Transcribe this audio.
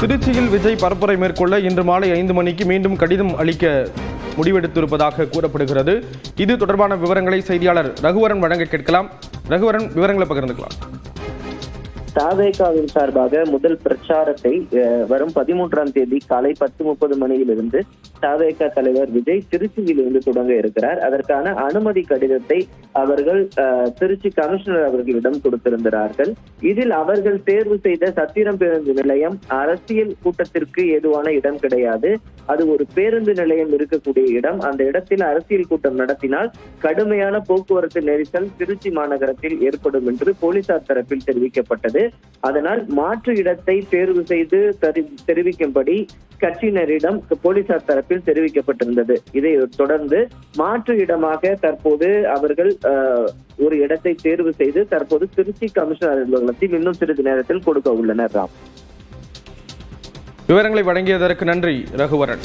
திருச்சியில் விஜய் பரப்புரை மேற்கொள்ள இன்று மாலை 5 மணிக்கு மீண்டும் கடிதம் அளிக்க முடிவெடுத்திருப்பதாக கூறப்படுகிறது. இது தொடர்பான விவரங்களை செய்தியாளர் ரகுவரன் வழங்க கேட்கலாம். ரகுவரன், விவரங்களை பகிர்ந்துக்கலாம். தவேகாவின் சார்பாக முதல் பிரச்சாரத்தை வரும் 13ஆம் தேதி காலை 10:30 மணியிலிருந்து தவேகா தலைவர் விஜய் திருச்சியில் இருந்து தொடங்க இருக்கிறார். அதற்கான அனுமதி கடிதத்தை அவர்கள் திருச்சி கமிஷனர் அவர்களிடம் கொடுத்திருந்தார்கள். இதில் அவர்கள் தேர்வு செய்த சத்திரம் பேருந்து நிலையம் அரசியல் கூட்டத்திற்கு ஏதுவான இடம் கிடையாது. அது ஒரு பேருந்து நிலையம் இருக்கக்கூடிய இடம். அந்த இடத்தில் அரசியல் கூட்டம் நடத்தினால் கடுமையான போக்குவரத்து நெரிசல் திருச்சி மாநகரத்தில் ஏற்படும் என்று போலீசார் தரப்பில் தெரிவிக்கப்பட்டது. அதனால் மாற்று இடத்தை தேர்வு செய்து தெரிவிக்கும்படி கட்சியினரிடம் போலீசார் தரப்பில் தெரிவிக்கப்பட்டிருந்தது. இதை தொடர்ந்து மாற்று இடமாக தற்போது அவர்கள் ஒரு இடத்தை தேர்வு செய்து தற்போது திருச்சி கமிஷனர் அலுவலகத்தில் இன்னும் சிறிது நேரத்தில் கொடுக்க உள்ளனர். விவரங்களை வழங்கியதற்கு நன்றி ரகுவரன்.